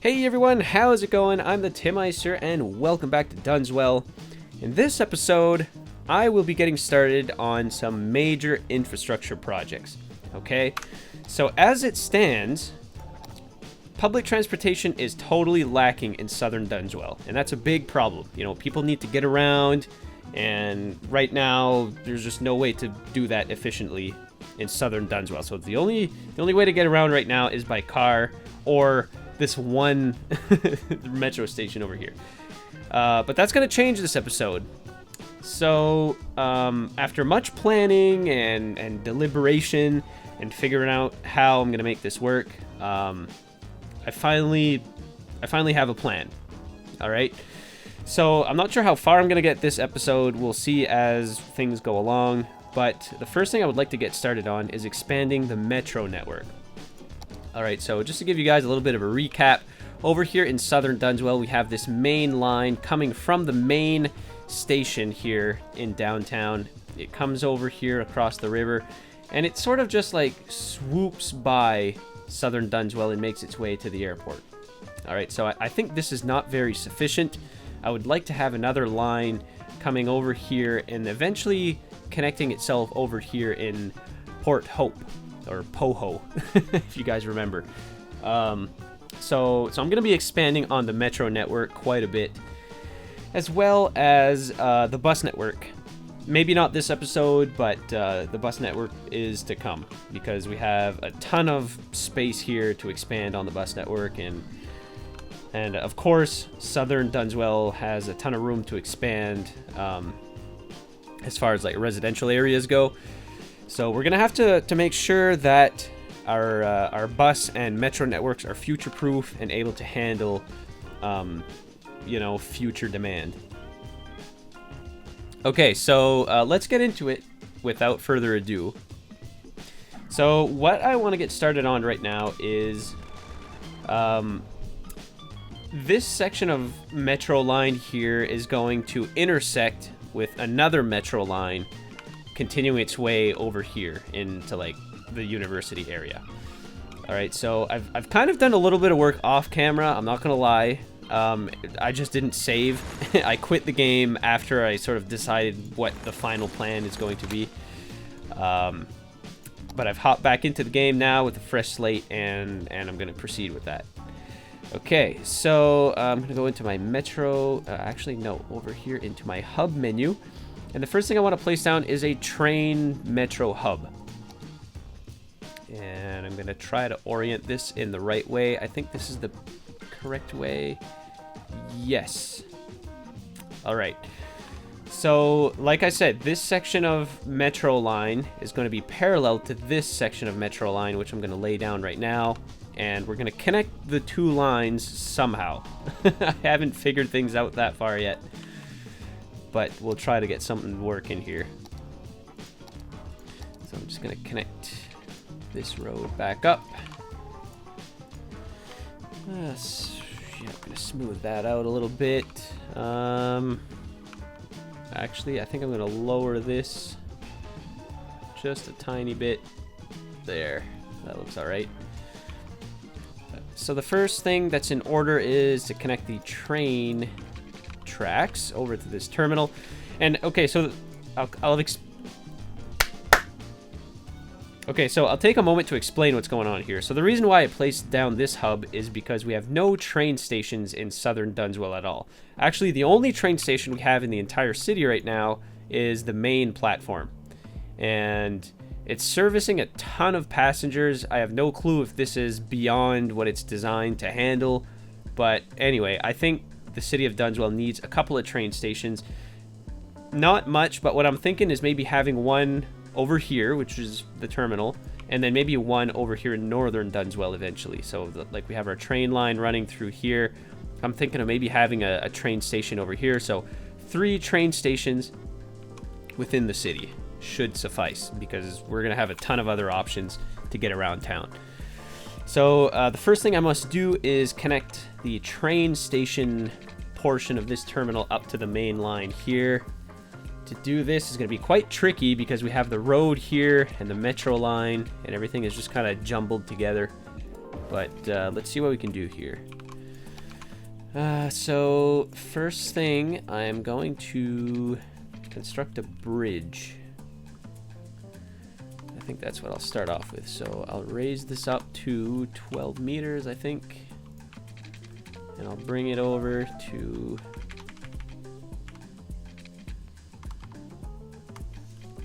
Hey everyone, how's it going? I'm the Timicer and welcome back to Dunswell. In this episode, I will be getting started on some major infrastructure projects. Okay, so as it stands, public transportation is totally lacking in southern Dunswell, and that's a big problem. You know, people need to get around, and right now there's just no way to do that efficiently in southern Dunswell. So the only way to get around right now is by car or this one metro station over here. But that's going to change this episode. So after much planning and deliberation and figuring out how I'm going to make this work, I finally have a plan. All right. So I'm not sure how far I'm going to get this episode. We'll see as things go along. But the first thing I would like to get started on is expanding the metro network. All right, so just to give you guys a little bit of a recap, over here in southern Dunswell, we have this main line coming from the main station here in downtown. It comes over here across the river, and it sort of just like swoops by southern Dunswell and makes its way to the airport. All right, so I think this is not very sufficient. I would like to have another line coming over here and eventually connecting itself over here in Port Hope. Or Poho, if you guys remember. So I'm going to be expanding on the metro network quite a bit, as well as the bus network. Maybe not this episode, but the bus network is to come, because we have a ton of space here to expand on the bus network, and of course, southern Dunswell has a ton of room to expand as far as like residential areas go. So we're gonna have to make sure that our bus and metro networks are future-proof and able to handle, future demand. Okay, so let's get into it without further ado. So what I want to get started on right now is this section of metro line here is going to intersect with another metro line continuing its way over here into like the university area. All right, so I've kind of done a little bit of work off camera. I'm not gonna lie. I just didn't save. I quit the game after I sort of decided what the final plan is going to be. But I've hopped back into the game now with a fresh slate, and I'm gonna proceed with that. Okay, so I'm gonna go into my metro. Actually, no, over here into my hub menu. And the first thing I want to place down is a train metro hub. And I'm going to try to orient this in the right way. I think this is the correct way. Yes. All right. So, like I said, this section of metro line is going to be parallel to this section of metro line, which I'm going to lay down right now. And we're going to connect the two lines somehow. I haven't figured things out that far yet, but we'll try to get something working here. So I'm just going to connect this road back up. Yeah, I'm going to smooth that out a little bit. Actually, I think I'm going to lower this just a tiny bit. There. That looks all right. So the first thing that's in order is to connect the train tracks over to this terminal. And okay, so I'll take a moment to explain what's going on here. So the reason why I placed down this hub is because we have no train stations in southern Dunswell at all. Actually, the only train station we have in the entire city right now is the main platform, and it's servicing a ton of passengers. I have no clue if this is beyond what it's designed to handle, but anyway, I think the city of Dunswell needs a couple of train stations. Not much, but what I'm thinking is maybe having one over here, which is the terminal, and then maybe one over here in northern Dunswell eventually. So like we have our train line running through here. I'm thinking of maybe having a train station over here. So 3 train stations within the city should suffice, because we're going to have a ton of other options to get around town. So the first thing I must do is connect the train station portion of this terminal up to the main line here. To do this is going to be quite tricky because we have the road here and the metro line, and everything is just kind of jumbled together. But let's see what we can do here. So first thing, I'm going to construct a bridge. I think that's what I'll start off with. So I'll raise this up to 12 meters, I think. And I'll bring it over to...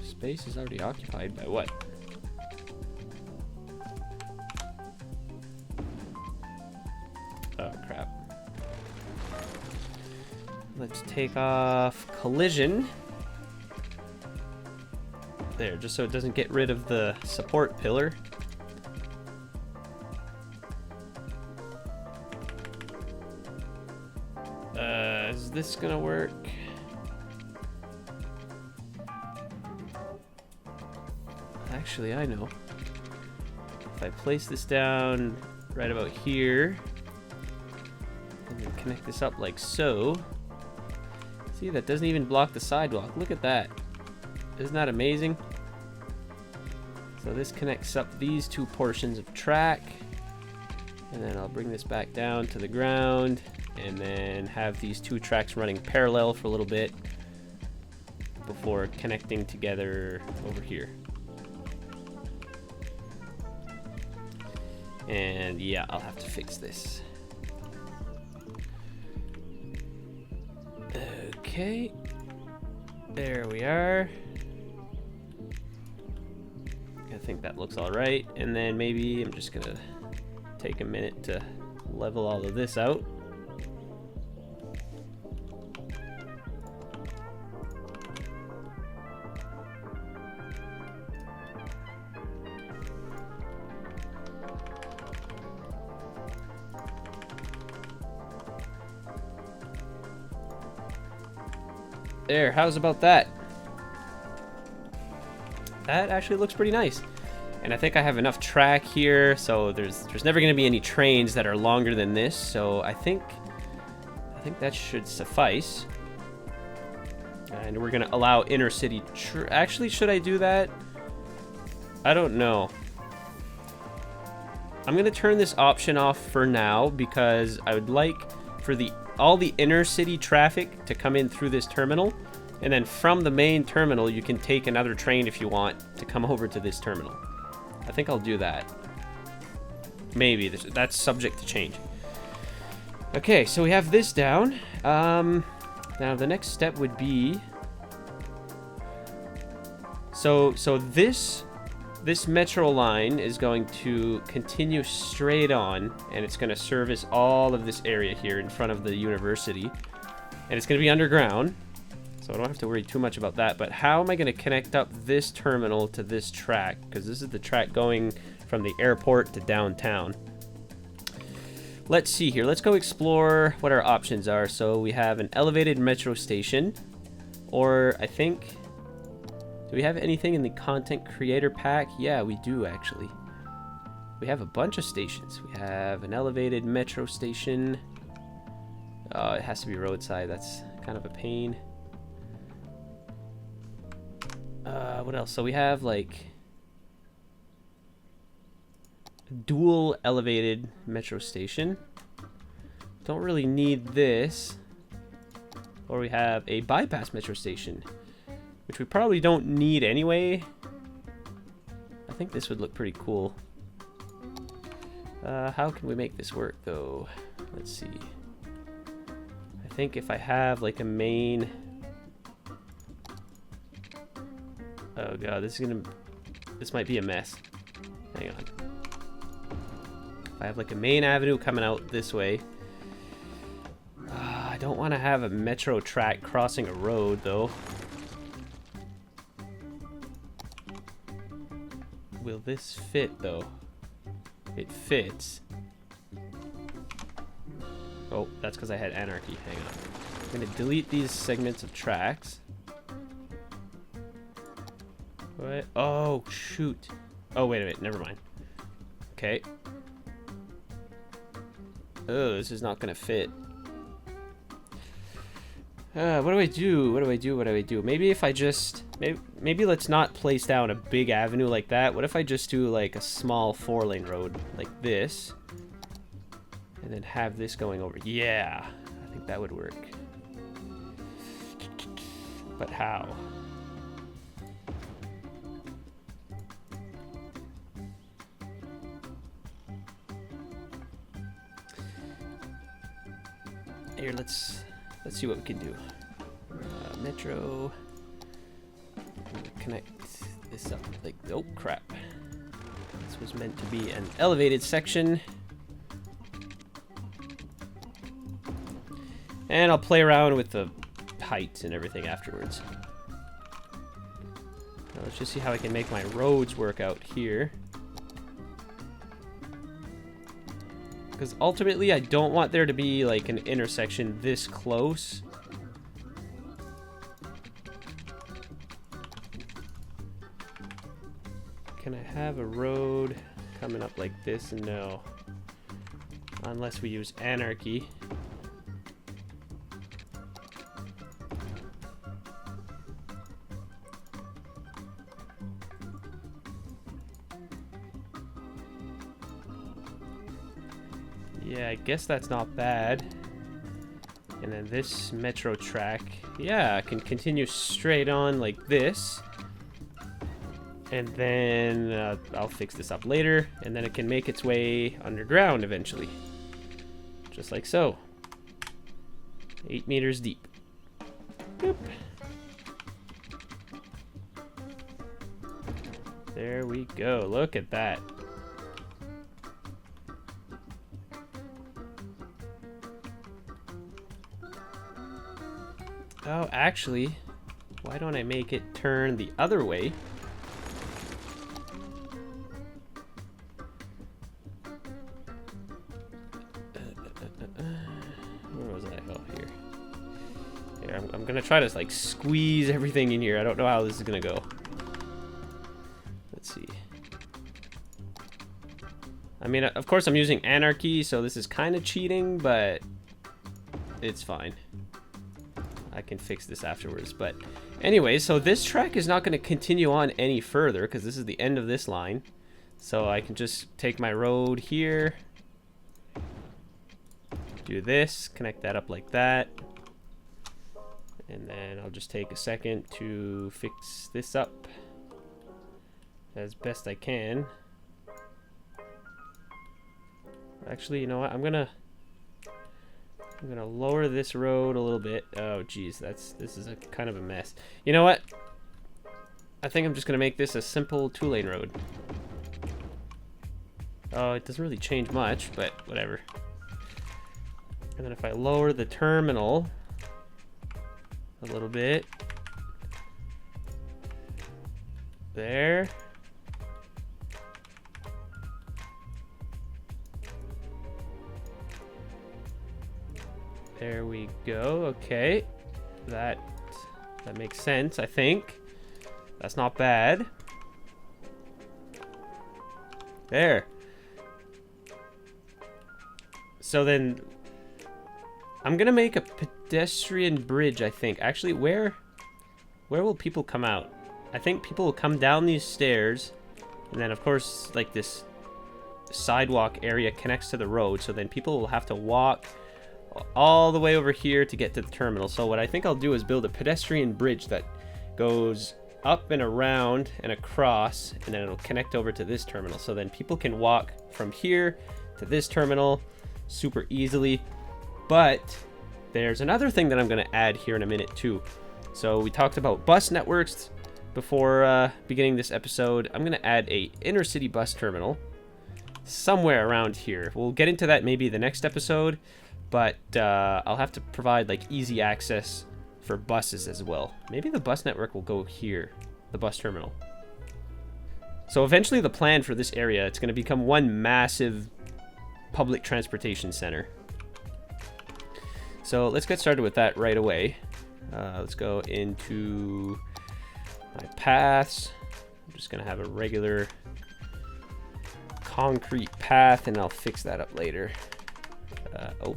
Space is already occupied by what? Oh, crap. Let's take off collision. There, just so it doesn't get rid of the support pillar. Is this gonna work? Actually, I know. If I place this down right about here, and then connect this up like so. See, that doesn't even block the sidewalk. Look at that. Isn't that amazing? So this connects up these two portions of track. And then I'll bring this back down to the ground. And then have these two tracks running parallel for a little bit before connecting together over here. And yeah, I'll have to fix this. Okay. There we are. I think that looks all right. And then maybe I'm just gonna take a minute to level all of this out. There, how's about that? That actually looks pretty nice. And I think I have enough track here, so there's never going to be any trains that are longer than this, so I think that should suffice. And we're going to allow inner city actually, should I do that? I don't know. I'm going to turn this option off for now because I would like for all the inner city traffic to come in through this terminal, and then from the main terminal you can take another train if you want to come over to this terminal. I think I'll do that. Maybe that's subject to change. Okay, so we have this down. Now the next step would be so this metro line is going to continue straight on, and it's going to service all of this area here in front of the university. And it's going to be underground, so I don't have to worry too much about that. But how am I going to connect up this terminal to this track? Because this is the track going from the airport to downtown. Let's see here. Let's go explore what our options are. So we have an elevated metro station, or I think... Do we have anything in the content creator pack? Yeah, we do actually. We have a bunch of stations. We have an elevated metro station. Oh, it has to be roadside. That's kind of a pain. What else? So we have like a dual elevated metro station. Don't really need this. Or we have a bypass metro station, which we probably don't need anyway. I think this would look pretty cool. How can we make this work though? Let's see. I think if I have like a main... Oh god, this might be a mess. Hang on. If I have like a main avenue coming out this way. I don't want to have a metro track crossing a road though. Will this fit though? It fits. Oh, that's because I had anarchy. Hang on. I'm gonna delete these segments of tracks. What? Oh, shoot. Oh, wait a minute. Never mind. Okay. Oh, this is not gonna fit. What do I do? What do I do? What do I do? Maybe if I just... Maybe let's not place down a big avenue like that. What if I just do like a small 4-lane road like this? And then have this going over. Yeah. I think that would work. But how? Here, let's see what we can do. Metro. Connect this up like, oh crap. This was meant to be an elevated section. And I'll play around with the height and everything afterwards. Now let's just see how I can make my roads work out here. Because ultimately I don't want there to be like an intersection this close. Can I have a road coming up like this? No. Unless we use anarchy. Yeah, I guess that's not bad. And then this metro track, yeah, I can continue straight on like this. And then I'll fix this up later, and then it can make its way underground eventually. Just like so. 8 meters deep. Boop. There we go. Look at that. Oh, actually, why don't I make it turn the other way? Where was I? Oh, here. Here, I'm gonna try to like squeeze everything in here. I don't know how this is gonna go. Let's see. I mean, of course I'm using anarchy, so this is kind of cheating, but it's fine. I can fix this afterwards. But anyway, so this track is not going to continue on any further because this is the end of this line. So I can just take my road here, do this, connect that up like that, and then I'll just take a second to fix this up as best I can. Actually, you know what? I'm gonna lower this road a little bit. Oh geez, this is a kind of a mess. You know what? I think I'm just gonna make this a simple 2-lane road. Oh, it doesn't really change much, but whatever. And then if I lower the terminal a little bit, there. There we go. Okay, that makes sense. I think that's not bad. There. So then I'm gonna make a pedestrian bridge, I think. Actually, where will people come out? I think people will come down these stairs, and then of course like this sidewalk area connects to the road, so then people will have to walk all the way over here to get to the terminal. So what I think I'll do is build a pedestrian bridge that goes up and around and across, and then it'll connect over to this terminal. So then people can walk from here to this terminal super easily. But there's another thing that I'm going to add here in a minute too. So we talked about bus networks before beginning this episode. I'm going to add a inner city bus terminal somewhere around here. We'll get into that maybe the next episode, but I'll have to provide like easy access for buses as well. Maybe the bus network will go here, the bus terminal. So eventually the plan for this area, it's going to become one massive public transportation center. So let's get started with that right away. Let's go into my paths. I'm just going to have a regular concrete path, and I'll fix that up later. Oh,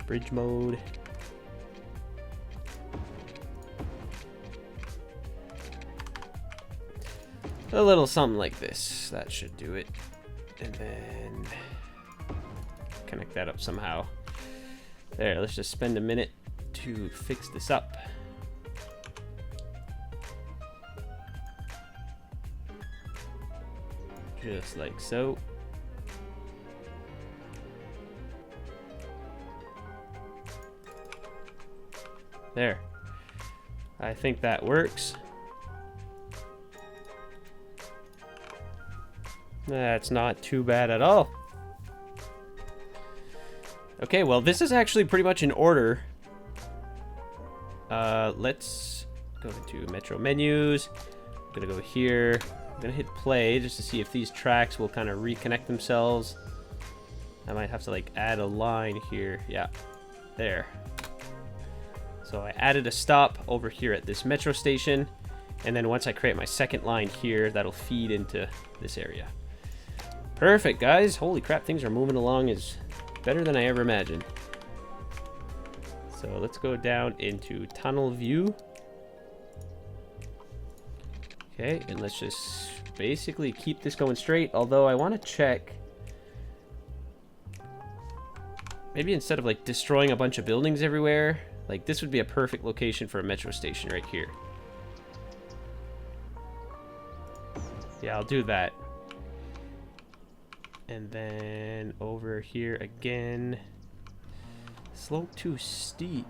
bridge mode. A little something like this. That should do it. And then connect that up somehow. There, let's just spend a minute to fix this up. Just like so. There. I think that works. That's not too bad at all. Okay, well, this is actually pretty much in order. Let's go into Metro menus. I'm gonna go here. I'm gonna hit play just to see if these tracks will kind of reconnect themselves. I might have to like add a line here. Yeah, there. So I added a stop over here at this metro station, and then once I create my second line here, that'll feed into this area. Perfect, guys. Holy crap, things are moving along is better than I ever imagined. So let's go down into tunnel view. Okay, and let's just basically keep this going straight, although I want to check. Maybe instead of like destroying a bunch of buildings everywhere, like this would be a perfect location for a metro station right here. Yeah, I'll do that. And then over here again. Slope too steep.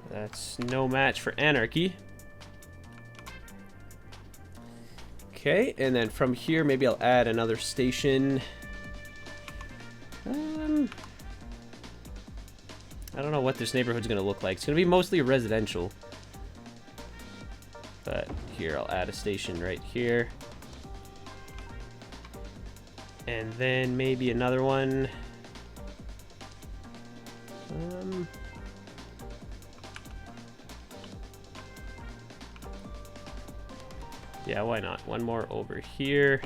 That's no match for anarchy. Okay, and then from here, maybe I'll add another station. I don't know what this neighborhood's gonna look like. It's gonna be mostly residential. But here, I'll add a station right here. And then maybe another one. Yeah, why not? One more over here.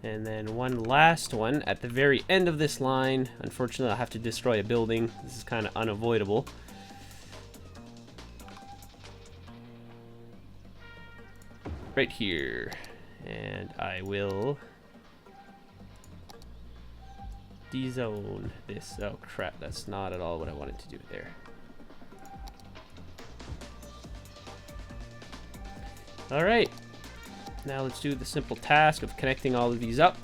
And then one last one at the very end of this line. Unfortunately, I'll have to destroy a building. This is kind of unavoidable. Right here. And I will dezone this. Oh crap, that's not at all what I wanted to do there. Alright, now let's do the simple task of connecting all of these up.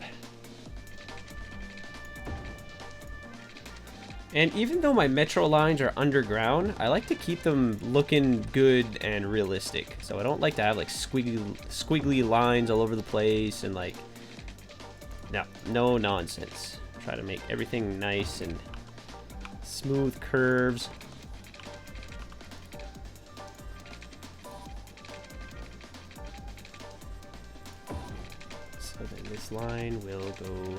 And even though my metro lines are underground, I like to keep them looking good and realistic. So I don't like to have like squiggly lines all over the place and like, no nonsense. Try to make everything nice and smooth curves. So then this line will go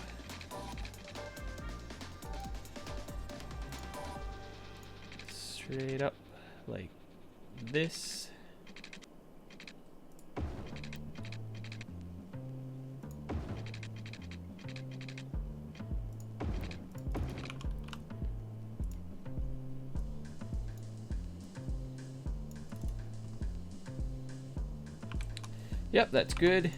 straight up like this. Yep, that's good.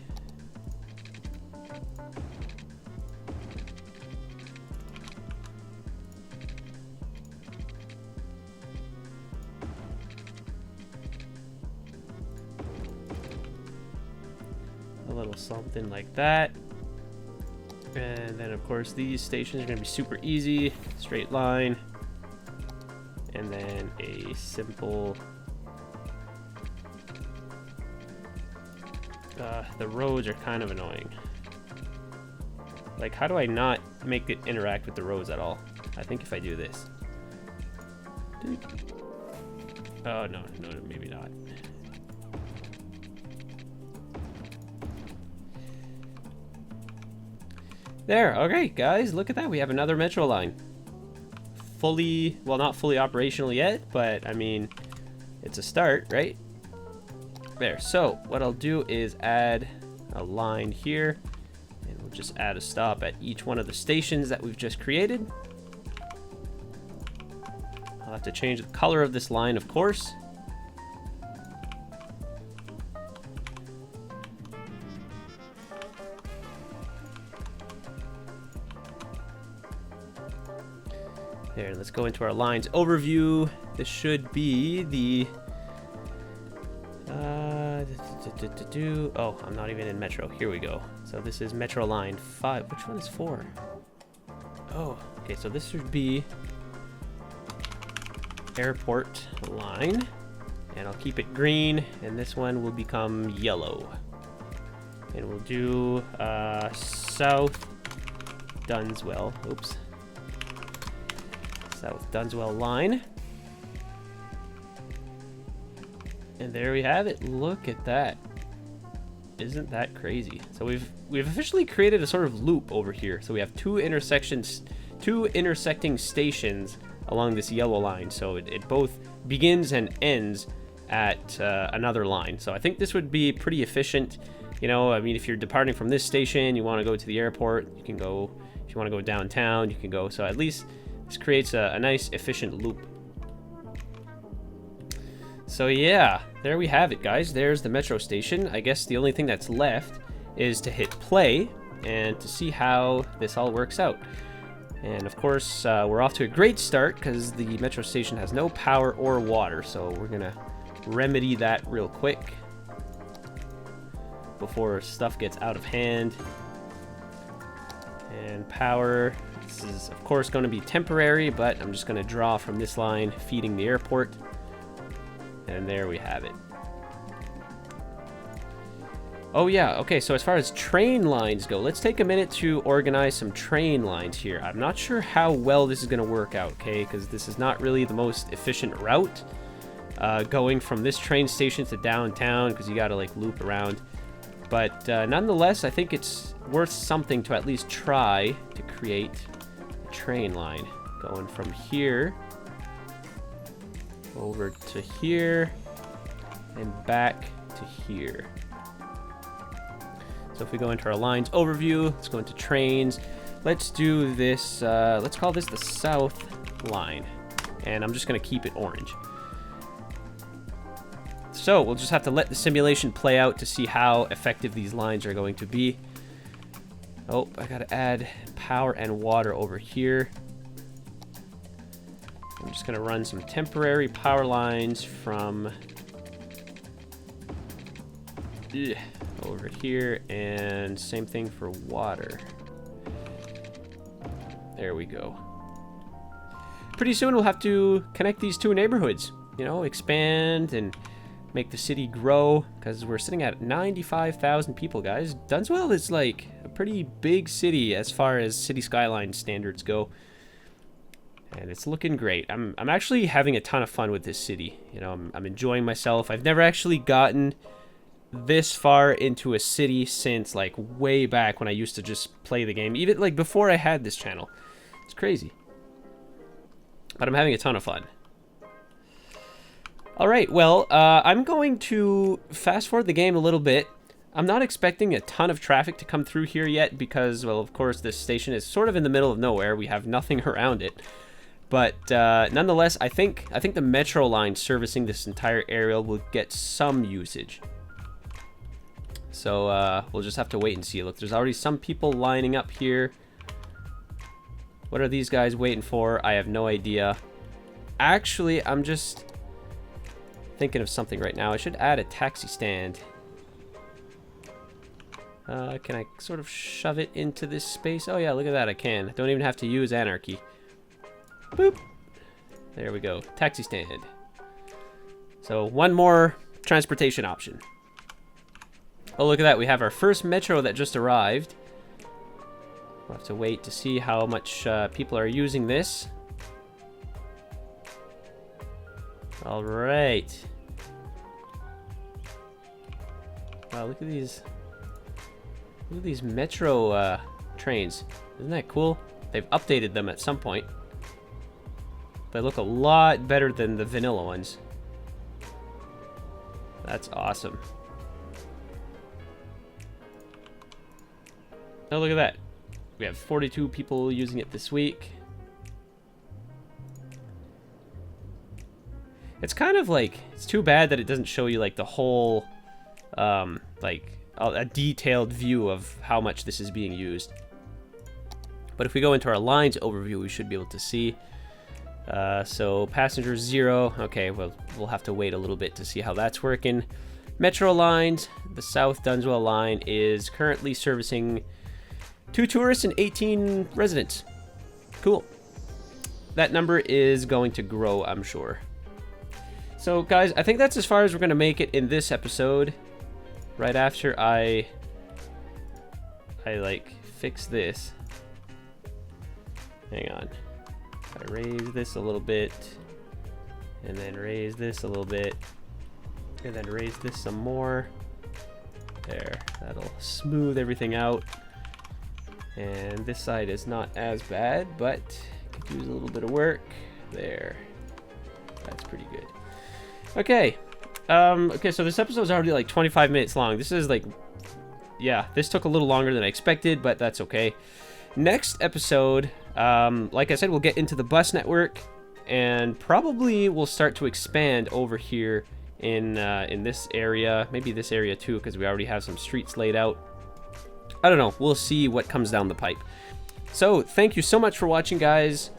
A little something like that. And then of course these stations are going to be super easy. Straight line. And then a simple... the roads are kind of annoying. Like, how do I not make it interact with the roads at all? I think if I do this. Oh, no, maybe not. There, okay, guys, look at that. We have another metro line. Fully, well, not fully operational yet, but, I mean, it's a start, right? There, so what I'll do is add a line here, and we'll just add a stop at each one of the stations that we've just created. I'll have to change the color of this line, of course. There, let's go into our lines overview. This should be the... Oh, I'm not even in Metro. Here we go. So this is Metro Line 5. Which one is 4? Oh, okay, so this should be Airport Line. And I'll keep it green, and this one will become yellow. And we'll do South Dunswell. Oops. South Dunswell line. And there we have it. Look at that. Isn't that crazy? So we've officially created a sort of loop over here. So we have two intersecting stations along this yellow line. So it both begins and ends at another line. So I think this would be pretty efficient. You know, I mean, if you're departing from this station, you want to go to the airport, you can go. If you want to go downtown, you can go. So at least this creates a nice, efficient loop. So yeah, there we have it, guys. There's the metro station. I guess the only thing that's left is to hit play and to see how this all works out. And of course, we're off to a great start because the metro station has no power or water. So we're going to remedy that real quick before stuff gets out of hand. And power, this is of course going to be temporary, but I'm just going to draw from this line feeding the airport. And there we have it. Oh yeah, okay, so as far as train lines go, let's take a minute to organize some train lines here. I'm not sure how well this is going to work out, okay, because this is not really the most efficient route. Going from this train station to downtown, because you got to like loop around. But nonetheless, I think it's worth something to at least try to create a train line. Going from here over to here and back to here. So if we go into our lines overview, let's go into trains. Let's do this, let's call this the South line. And I'm just going to keep it orange. So we'll just have to let the simulation play out to see how effective these lines are going to be. Oh, I got to add power and water over here. I'm just going to run some temporary power lines from over here, and same thing for water. There we go. Pretty soon we'll have to connect these two neighborhoods, you know, expand and make the city grow, because we're sitting at 95,000 people, guys. Dunswell is like a pretty big city as far as city skyline standards go. And it's looking great. I'm actually having a ton of fun with this city. You know, I'm enjoying myself. I've never actually gotten this far into a city since like way back when I used to just play the game. Even like before I had this channel. It's crazy. But I'm having a ton of fun. Alright, well, I'm going to fast forward the game a little bit. I'm not expecting a ton of traffic to come through here yet because, well, of course, this station is sort of in the middle of nowhere. We have nothing around it. But nonetheless, I think the metro line servicing this entire area will get some usage. So we'll just have to wait and see. Look, there's already some people lining up here. What are these guys waiting for? I have no idea. Actually, I'm just thinking of something right now. I should add a taxi stand. Can I sort of shove it into this space? Oh yeah, look at that, I can. Don't even have to use anarchy. Boop. There we go. Taxi stand. So one more transportation option. Oh, look at that. We have our first metro that just arrived. We'll have to wait to see how much people are using this. All right. Wow, look at these. Look at these metro trains. Isn't that cool? They've updated them at some point. They look a lot better than the vanilla ones. That's awesome. Oh, look at that. We have 42 people using it this week. It's kind of like, it's too bad that it doesn't show you like the whole, like a detailed view of how much this is being used. But if we go into our lines overview, we should be able to see. So passenger 0. Okay, well, we'll have to wait a little bit to see how that's working. Metro lines. The South Dunswell line is currently servicing 2 tourists and 18 residents. Cool. That number is going to grow, I'm sure. So, guys, I think that's as far as we're going to make it in this episode. Right after I like, fix this. Hang on. I raise this a little bit. And then raise this a little bit. And then raise this some more. There. That'll smooth everything out. And this side is not as bad, but could use a little bit of work. There. That's pretty good. Okay. Okay, so this episode is already like 25 minutes long. This is like, yeah, this took a little longer than I expected, but that's okay. Next episode, like I said, we'll get into the bus network, and probably we'll start to expand over here in this area, maybe this area too, because we already have some streets laid out. I don't know. We'll see what comes down the pipe. So thank you so much for watching, guys.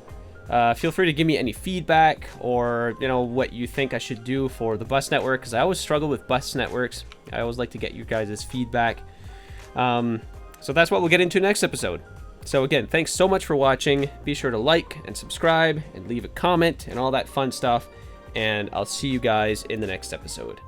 Feel free to give me any feedback or, you know, what you think I should do for the bus network, because I always struggle with bus networks. I always like to get you guys' feedback. So that's what we'll get into next episode. So again, thanks so much for watching. Be sure to like and subscribe and leave a comment and all that fun stuff. And I'll see you guys in the next episode.